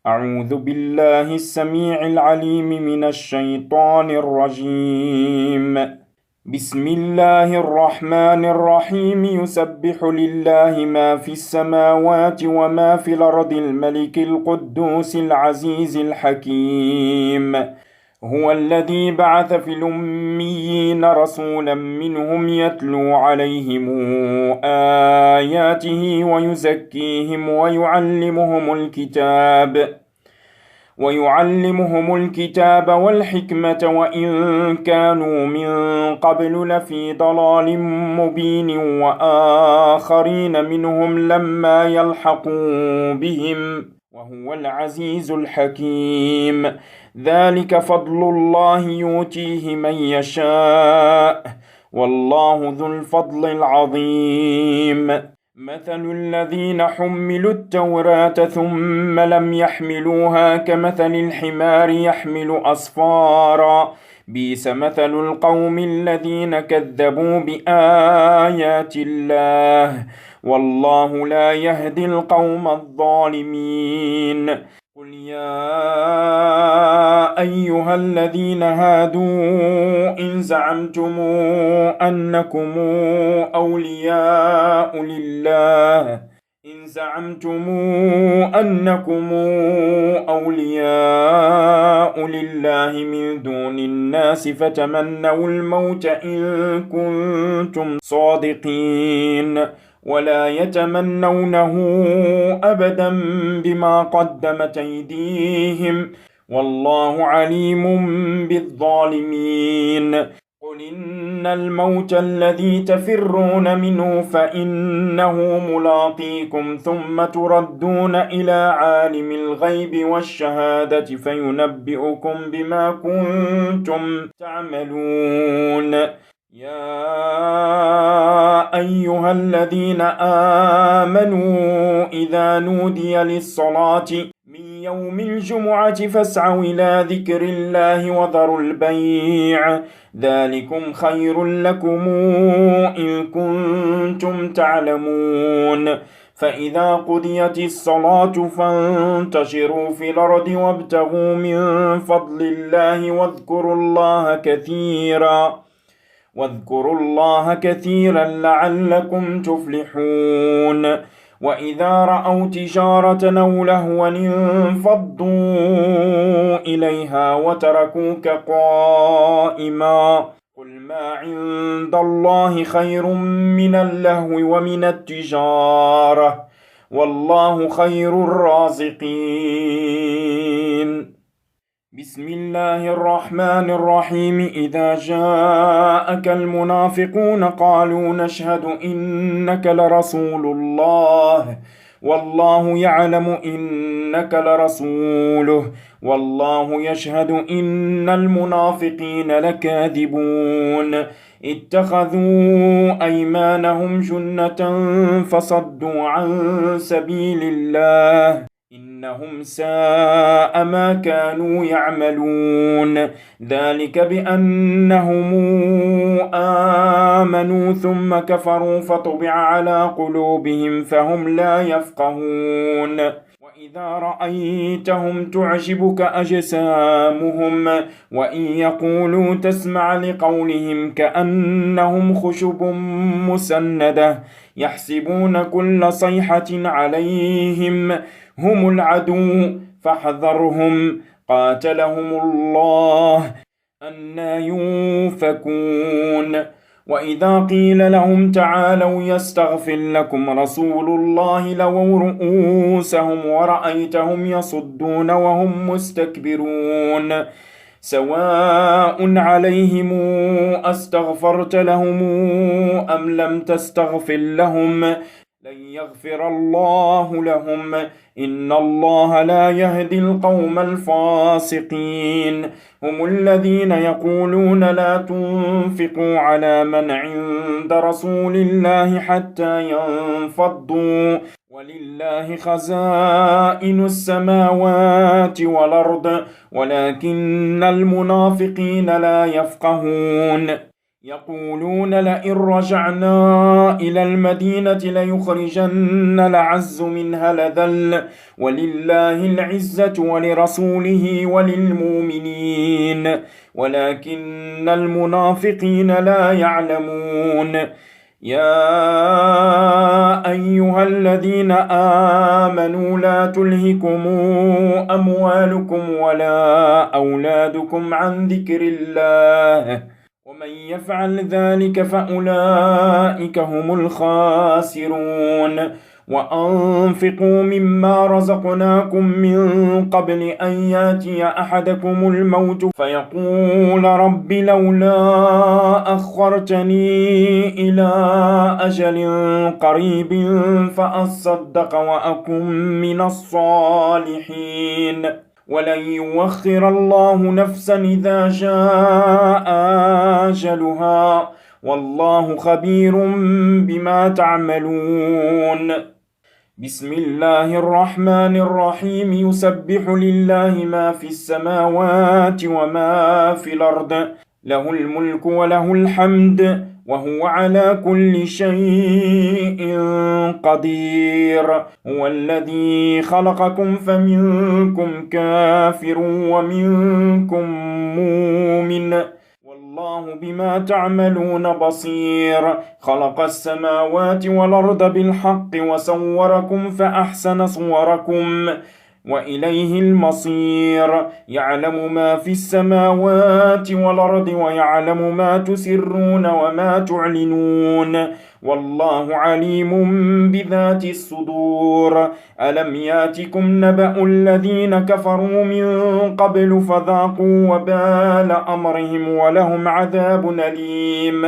أعوذ بالله السميع العليم من الشيطان الرجيم. بسم الله الرحمن الرحيم. يسبح لله ما في السماوات وما في الأرض، الملك القدوس العزيز الحكيم. هو الذي بعث في الأميين رسولا منهم يتلو عليهم آياته ويزكيهم ويعلمهم الكتاب والحكمة وإن كانوا من قبل لفي ضلال مبين، وآخرين منهم لما يلحقوا بهم، وهو العزيز الحكيم. ذلك فضل الله يؤتيه من يشاء، والله ذو الفضل العظيم. مثل الذين حملوا التوراة ثم لم يحملوها كمثل الحمار يحمل أسفارا، بئس مثل القوم الذين كذبوا بآيات الله، والله لا يهدي القوم الظالمين. قل يا أيها الذين هادوا إن زعمتم أنكم أولياء لله من دون الناس فتمنوا الموت إن كنتم صادقين، ولا يتمنونه أبدا بما قدمت أيديهم، والله عليم بالظالمين. قل إن الموت الذي تفرون منه فإنه ملاقيكم، ثم تردون إلى عالم الغيب والشهادة فينبئكم بما كنتم تعملون. يا أيها الذين آمنوا إذا نودي للصلاة من يوم الجمعة فاسعوا إلى ذكر الله وذروا البيع، ذلكم خير لكم إن كنتم تعلمون. فإذا قضيت الصلاة فانتشروا في الأرض وابتغوا من فضل الله واذكروا الله كثيرا لعلكم تفلحون. وإذا رأوا تجارة أو لهوا انفضوا إليها وتركوك قائما. قل ما عند الله خير من اللهو ومن التجارة، والله خير الرازقين. بسم الله الرحمن الرحيم. إذا جاءك المنافقون قالوا نشهد إنك لرسول الله، والله يعلم إنك لرسوله، والله يشهد إن المنافقين لكاذبون. اتخذوا أيمانهم جنة فصدوا عن سبيل الله، إنهم ساء ما كانوا يعملون. ذلك بأنهم آمنوا ثم كفروا فطبع على قلوبهم فهم لا يفقهون. وإذا رأيتهم تعجبك أجسامهم، وإن يقولوا تسمع لقولهم كأنهم خشب مسندة، يحسبون كل صيحة عليهم هم العدو فاحذرهم قاتلهم الله أنى يؤفكون. وإذا قيل لهم تعالوا يستغفر لكم رسول الله لووا رؤوسهم ورأيتهم يصدون وهم مستكبرون. سواء عليهم أستغفرت لهم أم لم تستغفر لهم لن يغفر الله لهم، إن الله لا يهدي القوم الفاسقين. هم الذين يقولون لا تنفقوا على من عند رسول الله حتى ينفضوا، ولله خزائن السماوات والأرض ولكن المنافقين لا يفقهون. يقولون لئن رجعنا إلى المدينة ليخرجن الأعز منها الأذل ولله العزة ولرسوله وللمؤمنين ولكن المنافقين لا يعلمون. يا أيها الذين آمنوا لا تلهكم أموالكم ولا أولادكم عن ذكر الله ومن يفعل ذلك فأولئك هم الخاسرون. وأنفقوا مما رزقناكم من قبل أن ياتي أحدكم الموت فيقول رب لولا أخرتني إلى أجل قريب فأصدق وأكن من الصالحين ولن يؤخر الله نفسا إذا جاء أجلها والله خبير بما تعملون. بسم الله الرحمن الرحيم. يسبح لله ما في السماوات وما في الأرض له الملك وله الحمد وهو على كل شيء قدير. هو الذي خلقكم فمنكم كافر ومنكم مؤمن والله بما تعملون بصير. خلق السماوات والأرض بالحق وصوركم فأحسن صوركم وإليه المصير. يعلم ما في السماوات والأرض ويعلم ما تسرون وما تعلنون والله عليم بذات الصدور. ألم ياتكم نبأ الذين كفروا من قبل فذاقوا وبال أمرهم ولهم عذاب أليم.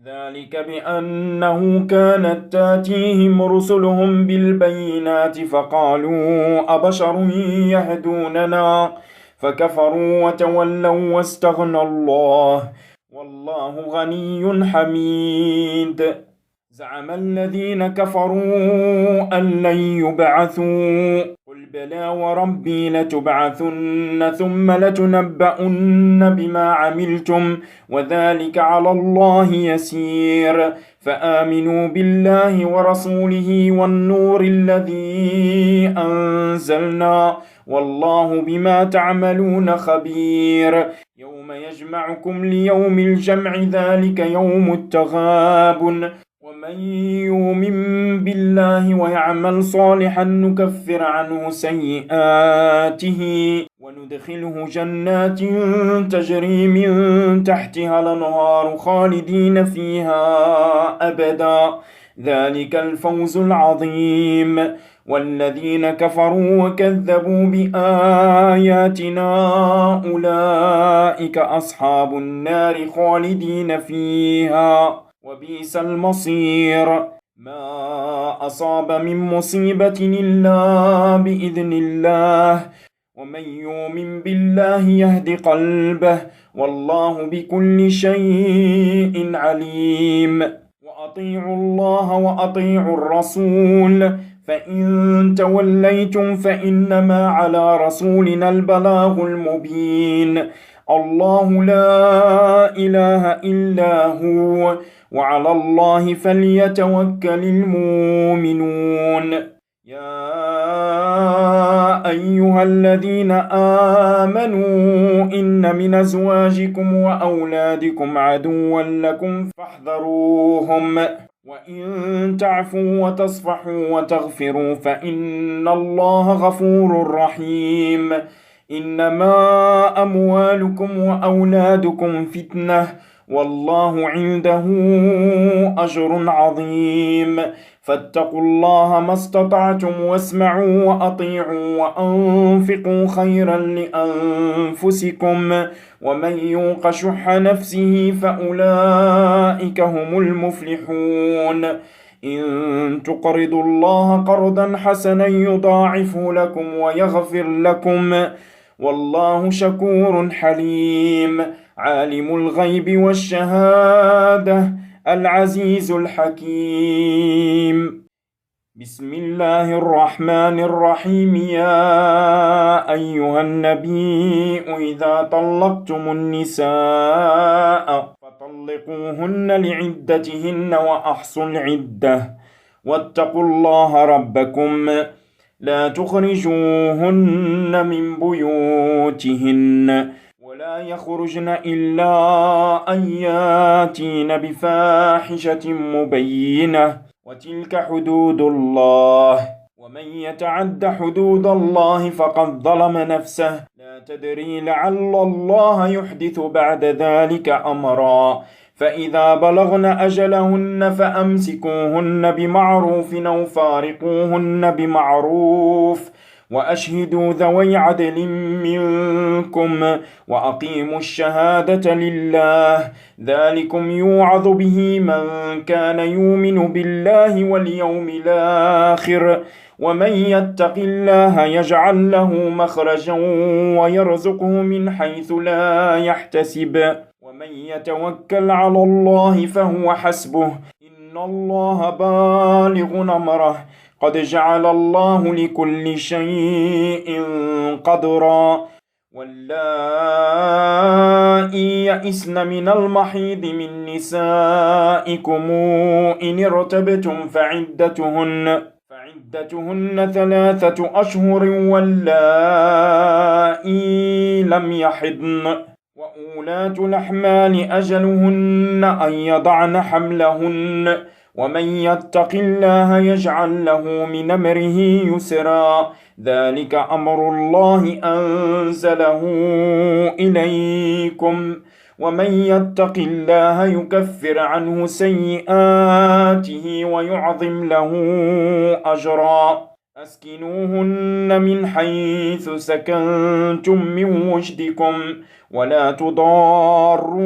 ذلك بأنه كانت تاتيهم رسلهم بالبينات فقالوا أبشر يهدوننا فكفروا وتولوا واستغنى الله والله غني حميد. زعم الذين كفروا أن لن يبعثوا قل بلى وربي لتبعثن ثم لتنبؤن بما عملتم وذلك على الله يسير. فآمنوا بالله ورسوله والنور الذي أنزلنا والله بما تعملون خبير. يوم يجمعكم ليوم الجمع ذلك يوم التغابن ومن يؤمن بالله ويعمل صالحا نكفر عنه سيئاته وندخله جنات تجري من تحتها الأنهار خالدين فيها أبدا ذلك الفوز العظيم. والذين كفروا وكذبوا بآياتنا أولئك أصحاب النار خالدين فيها وبئس المصير. ما أصاب من مصيبة إلا بإذن الله ومن يؤمن بالله يهد قلبه والله بكل شيء عليم. وأطيعوا الله وأطيعوا الرسول فإن توليتم فإنما على رسولنا البلاغ المبين. الله لا إله إلا هو وعلى الله فليتوكل المؤمنون. يا أيها الذين آمنوا إن من أزواجكم وأولادكم عدوا لكم فاحذروهم وإن تعفوا وتصفحوا وتغفروا فإن الله غفور رحيم. إنما أموالكم وأولادكم فتنة والله عنده أجر عظيم. فاتقوا الله ما استطعتم واسمعوا وأطيعوا وأنفقوا خيرا لأنفسكم ومن يوق شح نفسه فأولئك هم المفلحون. إن تقرضوا الله قرضا حسنا يضاعفه لكم ويغفر لكم والله شكور حليم. عالم الغيب والشهادة العزيز الحكيم. بسم الله الرحمن الرحيم. يا أيها النبي إذا طلقتم النساء فطلقوهن لعدتهن وأحصوا العدة واتقوا الله ربكم لا تخرجوهن من بيوتهن ولا يخرجن إلا أن ياتين بفاحشة مبينة وتلك حدود الله ومن يتعد حدود الله فقد ظلم نفسه لا تدري لعل الله يحدث بعد ذلك أمرا فإذا بلغن أجلهن فأمسكوهن بمعروف أو فارقوهن بمعروف وأشهدوا ذوي عدل منكم وأقيموا الشهادة لله ذلكم يوعظ به من كان يؤمن بالله واليوم الآخر ومن يتق الله يجعل له مخرجا ويرزقه من حيث لا يحتسب ومن يتوكل على الله فهو حسبه إن الله بالغ أمره قد جعل الله لكل شيء قدرا واللائي يئسن من المحيض من نسائكم إن ارتبتم فعدتهن 3 أشهر واللائي لم يحضن وأولاة الأحمال أجلهن أن يضعن حملهن ومن يتق الله يجعل له من أمره يسرا ذلك أمر الله أنزله إليكم ومن يتق الله يكفر عنه سيئاته ويعظم له أجرا أسكنوهن من حيث سكنتم من وجدكم ولا تضاروهن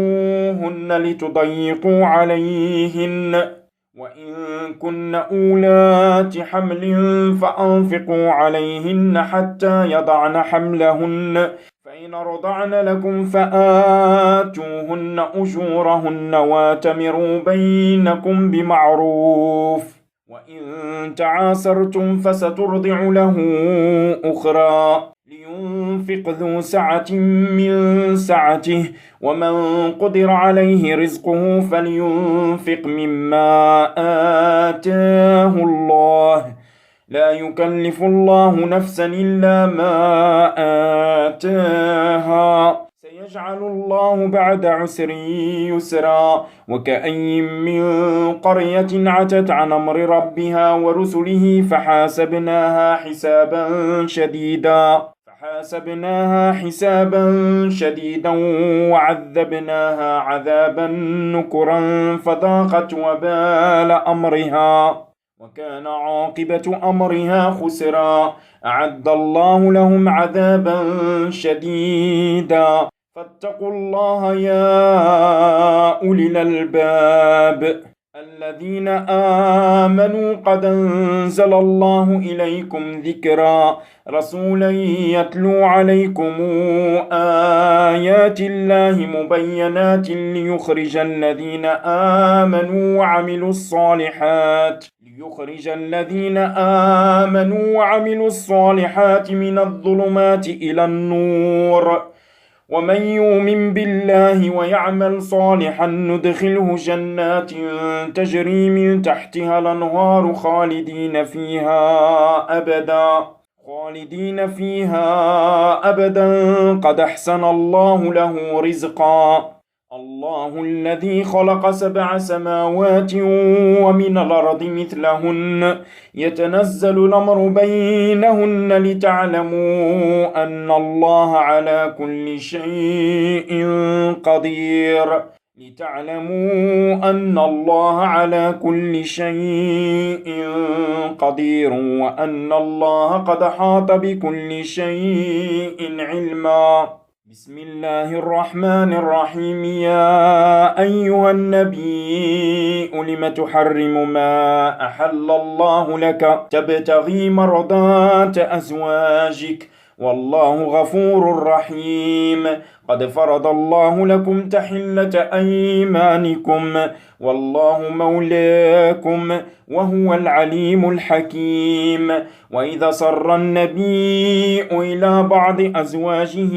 لتضيقوا عليهن وإن كن أولات حمل فأنفقوا عليهن حتى يضعن حملهن فإن رضعن لكم فآتوهن أجورهن واتمروا بينكم بمعروف وإن تعاسرتم فسترضع له أخرى لينفق ذو سعة من سعته ومن قدر عليه رزقه فلينفق مما آتاه الله لا يكلف الله نفسا إلا ما آتاها سيجعل الله بعد عسر يسرا وكأي من قرية عتت عن أمر ربها ورسله فحاسبناها حسابا شديدا وعذبناها عذابا نكرا فذاقت وبال أمرها وكان عاقبة أمرها خسرا أعد الله لهم عذابا شديدا فاتقوا الله يا أولي الألباب الذين آمنوا قد أنزل الله إليكم ذكرا رسولا يتلو عليكم آيات الله مبينات ليخرج الذين آمنوا وعملوا الصالحات من الظلمات إلى النور ومن يؤمن بالله ويعمل صالحا ندخله جنات تجري من تحتها الأنهار خالدين فيها أبدا قد أحسن الله له رزقا الله الذي خلق 7 سماوات ومن الأرض مثلهن يتنزل الأمر بينهن لتعلموا أن الله على كل شيء قدير وأن الله قد حاط بكل شيء علما بسم الله الرحمن الرحيم يا أيها النبي لم تحرم ما أحل الله لك تبتغي مرضات أزواجك والله غفور رحيم قد فرض الله لكم تحلة أيمانكم والله مولاكم وهو العليم الحكيم وإذا سر النبي إلى بعض أزواجه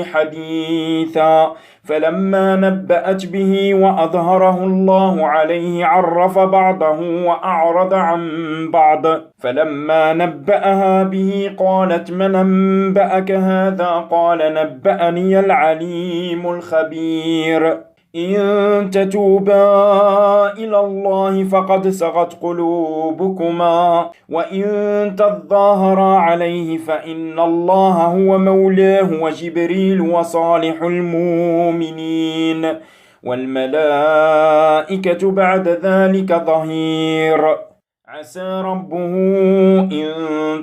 حديثا فلما نبأت به وأظهره الله عليه عرف بعضه وأعرض عن بعض فلما نبأها به قالت من أنبأك هذا قال نبأني العليم الخبير إن تتوبا إلى الله فقد سغت قلوبكما وإن تظاهرا عليه فإن الله هو مولاه وجبريل وصالح المؤمنين والملائكة بعد ذلك ظهير عسى ربه إن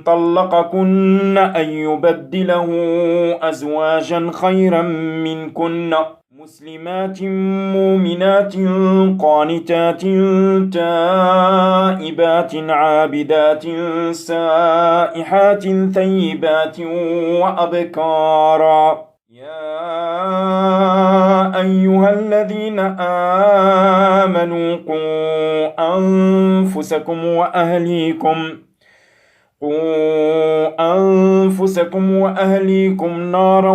طلقكن أن يبدله أزواجا خيرا منكن مسلمات مؤمنات قانتات تائبات عابدات سائحات ثيبات وأبكارا يا أيها الذين آمنوا قوا أنفسكم وأهليكم نارا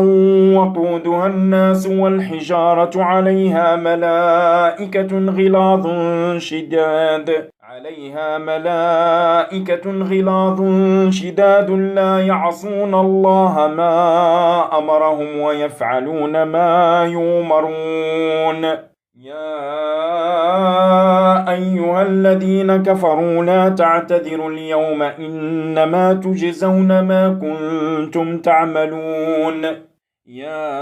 وقودها الناس والحجارة عليها ملائكة غلاظ شداد لا يعصون الله ما أمرهم ويفعلون ما يؤمرون يا أيها الذين كفروا لا تعتذروا اليوم إنما تجزون ما كنتم تعملون يا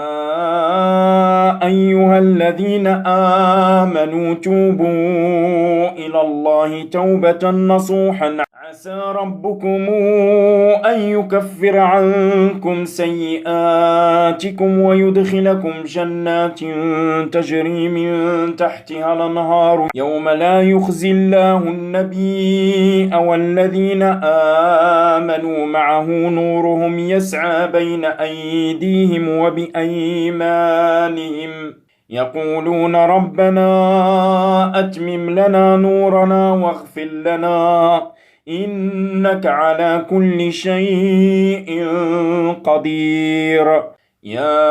أيها الذين آمنوا توبوا إلى الله توبة نصوحا عسى ربكم أن يكفر عنكم سيئاتكم ويدخلكم جنات تجري من تحتها الأنهار يوم لا يخزي الله النبي والذين آمنوا معه نورهم يسعى بين أيديهم وبأيمانهم يقولون ربنا أتمم لنا نورنا واغفر لنا إنك على كل شيء قدير يا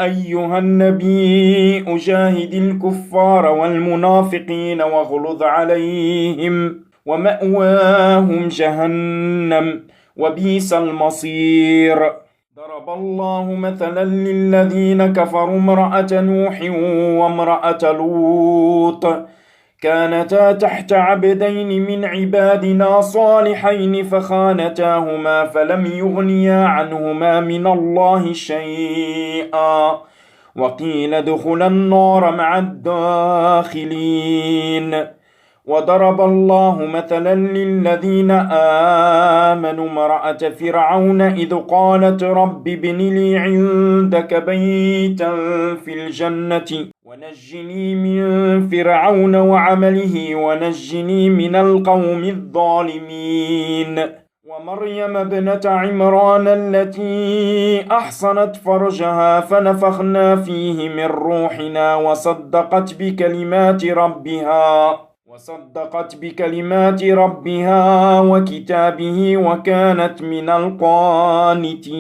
أيها النبي أجاهد الكفار والمنافقين واغلظ عليهم ومأواهم جهنم وبئس المصير ضرب الله مثلا للذين كفروا امرأة نوح وامرأة لوط كانتا تحت عبدين من عبادنا صالحين فخانتاهما فلم يغنيا عنهما من الله شيئا وقيل ادخلا النار مع الداخلين وضرب الله مثلا للذين آمنوا امرأة فرعون إذ قالت رب ابن لي عندك بيتا في الجنة ونجني من فرعون وعمله ونجني من القوم الظالمين ومريم ابنة عمران التي أحصنت فرجها فنفخنا فيه من روحنا وصدقت بكلمات ربها وكتابه وكانت من القانتين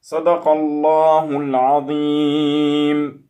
صدق الله العظيم.